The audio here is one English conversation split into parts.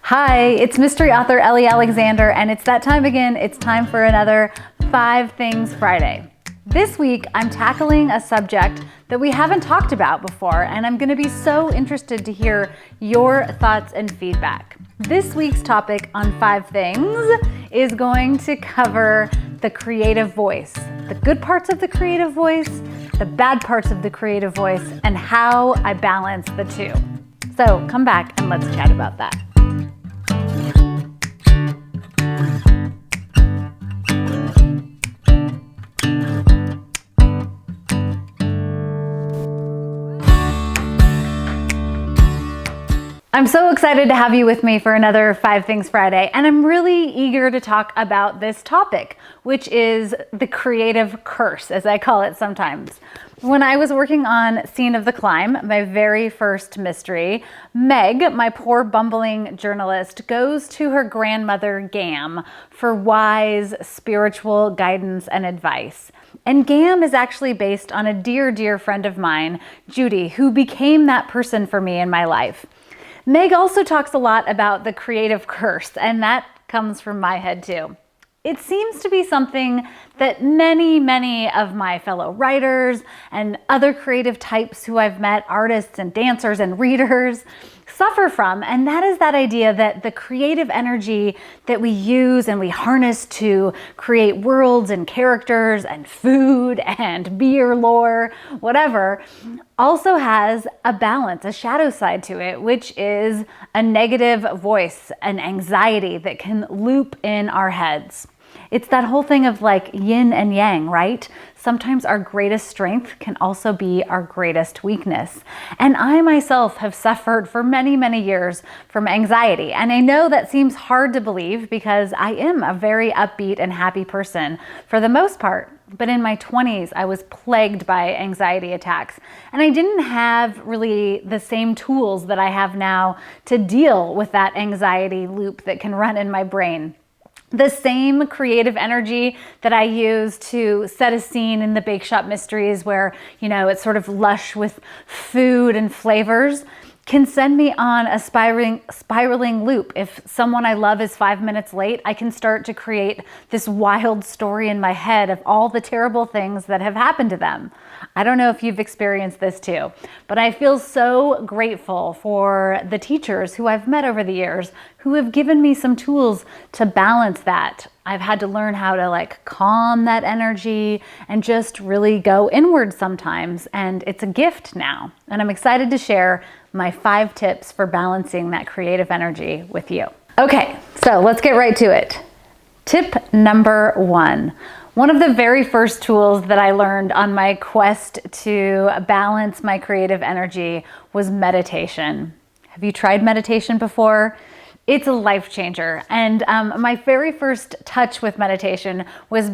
Hi, it's mystery author Ellie Alexander, and it's that time again. It's time for another 5 Things Friday. This week, I'm tackling a subject that we haven't talked about before, and I'm going to be so interested to hear your thoughts and feedback. This week's topic on 5 Things is going to cover the creative voice, the good parts of the creative voice, the bad parts of the creative voice, and how I balance the two. So come back and let's chat about that. I'm so excited to have you with me for another 5 Things Friday, and I'm really eager to talk about this topic, which is the creative curse, as I call it sometimes. When I was working on Scene of the Climb, my very first mystery, Meg, my poor bumbling journalist, goes to her grandmother, Gam, for wise spiritual guidance and advice. And Gam is actually based on a dear, dear friend of mine, Judy, who became that person for me in my life. Meg also talks a lot about the creative curse, and that comes from my head too. It seems to be something that many of my fellow writers and other creative types who I've met, artists and dancers and readers, suffer from, and that is that idea that the creative energy that we use and we harness to create worlds and characters and food and beer lore, whatever, also has a balance, a shadow side to it, which is a negative voice, an anxiety that can loop in our heads. It's that whole thing of like yin and yang, right? Sometimes our greatest strength can also be our greatest weakness. And I myself have suffered for many years from anxiety. And I know that seems hard to believe because I am a very upbeat and happy person for the most part. But in my 20s, I was plagued by anxiety attacks. And I didn't have really the same tools that I have now to deal with that anxiety loop that can run in my brain. The same creative energy that I use to set a scene in the BAKESHOP mysteries where, it's sort of lush with food and flavors can send me on a spiraling loop. If someone I love is 5 minutes late, I can start to create this wild story in my head of all the terrible things that have happened to them. I don't know if you've experienced this too, but I feel so grateful for the teachers who I've met over the years who have given me some tools to balance that. I've had to learn how to calm that energy and just really go inward sometimes. And it's a gift now. And I'm excited to share my 5 tips for balancing that creative energy with you. Okay, so let's get right to it. Tip number 1. One of the very first tools that I learned on my quest to balance my creative energy was meditation. Have you tried meditation before? It's a life changer. And my very first touch with meditation was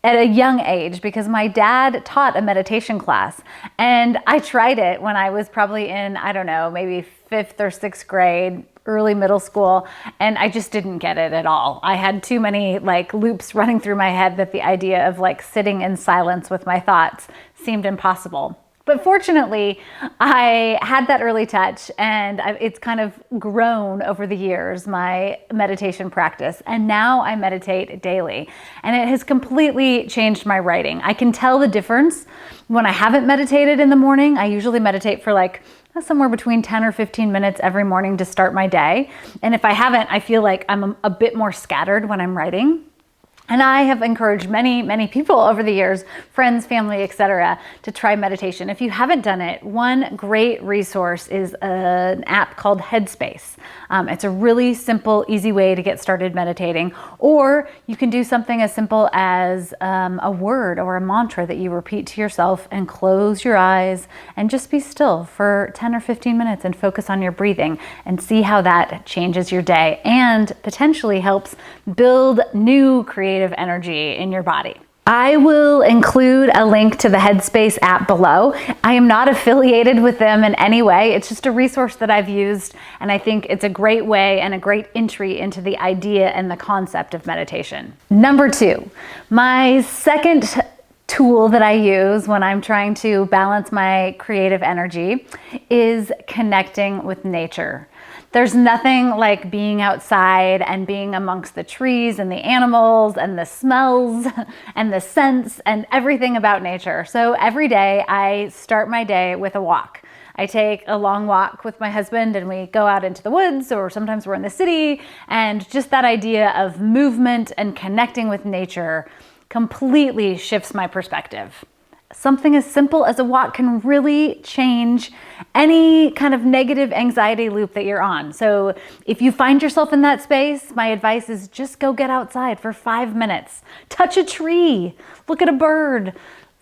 at a young age because my dad taught a meditation class. And I tried it when I was probably in, maybe 5th or 6th grade, early middle school, and I just didn't get it at all. I had too many loops running through my head that the idea of sitting in silence with my thoughts seemed impossible. But fortunately, I had that early touch, and it's kind of grown over the years, my meditation practice. And now I meditate daily, and it has completely changed my writing. I can tell the difference when I haven't meditated in the morning. I usually meditate for somewhere between 10 or 15 minutes every morning to start my day. And if I haven't, I feel like I'm a bit more scattered when I'm writing. And I have encouraged many people over the years, friends, family, etc., to try meditation. If you haven't done it, one great resource is an app called Headspace. It's a really simple, easy way to get started meditating. Or you can do something as simple as a word or a mantra that you repeat to yourself and close your eyes and just be still for 10 or 15 minutes and focus on your breathing and see how that changes your day and potentially helps build new creative energy in your body. I will include a link to the Headspace app below. I am not affiliated with them in any way. It's just a resource that I've used, and I think it's a great way and a great entry into the idea and the concept of meditation. Number 2, my second tool that I use when I'm trying to balance my creative energy is connecting with nature. There's nothing like being outside and being amongst the trees and the animals and the smells and the scents and everything about nature. So every day I start my day with a walk. I take a long walk with my husband and we go out into the woods, or sometimes we're in the city, and just that idea of movement and connecting with nature completely shifts my perspective. Something as simple as a walk can really change any kind of negative anxiety loop that you're on. So if you find yourself in that space, my advice is just go get outside for 5 minutes. Touch a tree, look at a bird,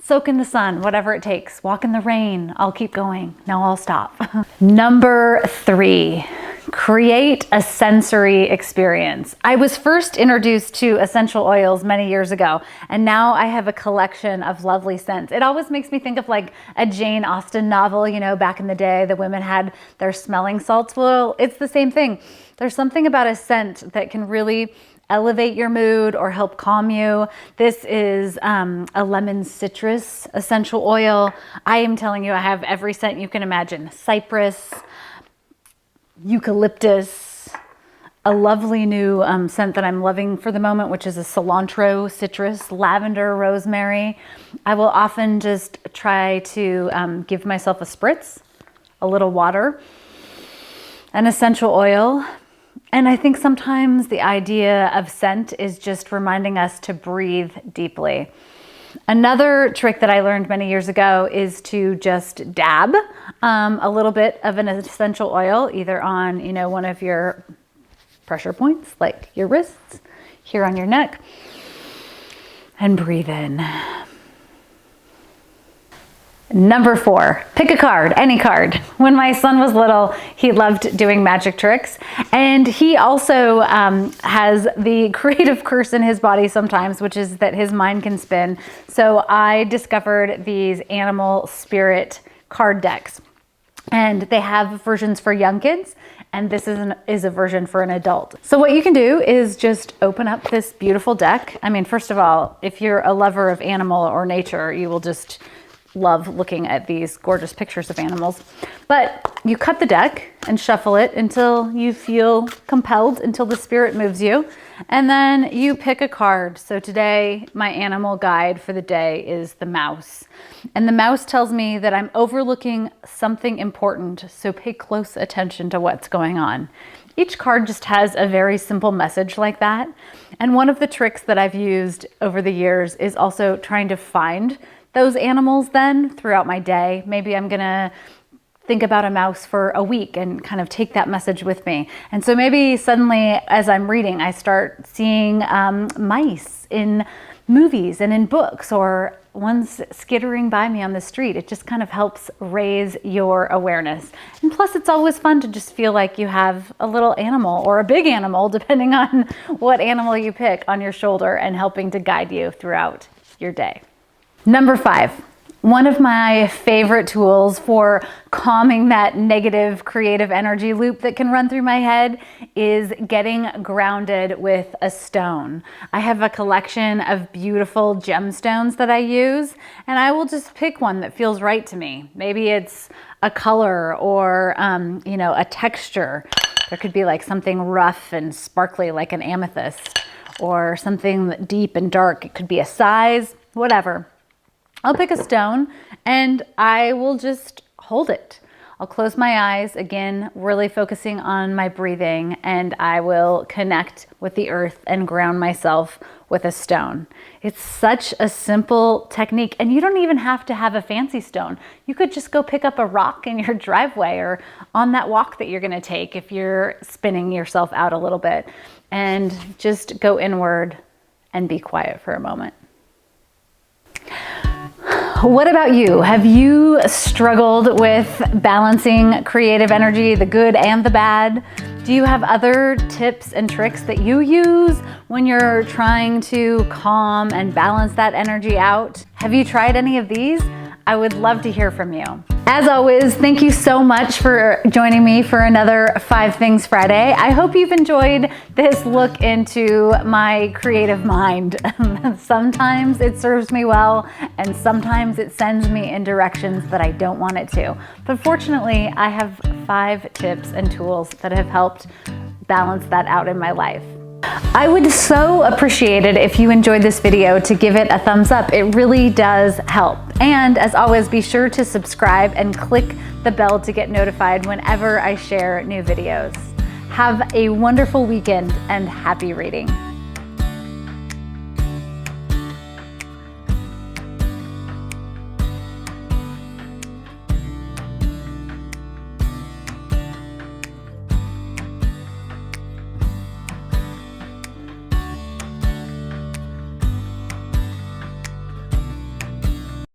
soak in the sun, whatever it takes. Walk in the rain. I'll keep going. Now I'll stop. Number 3, create a sensory experience. I was first introduced to essential oils many years ago, and now I have a collection of lovely scents. It always makes me think of like a Jane Austen novel, you know, back in the day, the women had their smelling salts. Well, it's the same thing. There's something about a scent that can really elevate your mood or help calm you. This is a lemon citrus essential oil. I am telling you, I have every scent you can imagine. Cypress, eucalyptus, a lovely new scent that I'm loving for the moment, which is a cilantro citrus, lavender, rosemary. I will often just try to give myself a spritz, a little water, an essential oil. And I think sometimes the idea of scent is just reminding us to breathe deeply. Another trick that I learned many years ago is to just dab a little bit of an essential oil, either on, you know, one of your pressure points, like your wrists, here on your neck, and breathe in. Number 4, pick a card, any card. When my son was little, he loved doing magic tricks, and he also has the creative curse in his body sometimes, which is that his mind can spin. So I discovered these animal spirit card decks, and they have versions for young kids, and this is a version for an adult. So what you can do is just open up this beautiful deck. I mean, first of all, if you're a lover of animal or nature, you will just love looking at these gorgeous pictures of animals. But you cut the deck and shuffle it until you feel compelled, until the spirit moves you. And then you pick a card. So today, my animal guide for the day is the mouse. And the mouse tells me that I'm overlooking something important, so pay close attention to what's going on. Each card just has a very simple message like that. And one of the tricks that I've used over the years is also trying to find those animals then throughout my day. Maybe I'm gonna think about a mouse for a week and kind of take that message with me. And so maybe suddenly as I'm reading, I start seeing mice in movies and in books, or ones skittering by me on the street. It just kind of helps raise your awareness. And plus it's always fun to just feel like you have a little animal or a big animal, depending on what animal you pick, on your shoulder and helping to guide you throughout your day. Number 5, one of my favorite tools for calming that negative creative energy loop that can run through my head is getting grounded with a stone. I have a collection of beautiful gemstones that I use, and I will just pick one that feels right to me. Maybe it's a color or you know, a texture. There could be like something rough and sparkly like an amethyst, or something deep and dark. It could be a size, whatever. I'll pick a stone and I will just hold it. I'll close my eyes, again, really focusing on my breathing, and I will connect with the earth and ground myself with a stone. It's such a simple technique, and you don't even have to have a fancy stone. You could just go pick up a rock in your driveway or on that walk that you're gonna take if you're spinning yourself out a little bit, and just go inward and be quiet for a moment. What about you? Have you struggled with balancing creative energy, the good and the bad? Do you have other tips and tricks that you use when you're trying to calm and balance that energy out? Have you tried any of these? I would love to hear from you. As always, thank you so much for joining me for another 5 Things Friday. I hope you've enjoyed this look into my creative mind. Sometimes it serves me well, and sometimes it sends me in directions that I don't want it to. But fortunately, I have 5 tips and tools that have helped balance that out in my life. I would so appreciate it if you enjoyed this video to give it a thumbs up. It really does help. And as always, be sure to subscribe and click the bell to get notified whenever I share new videos. Have a wonderful weekend and happy reading.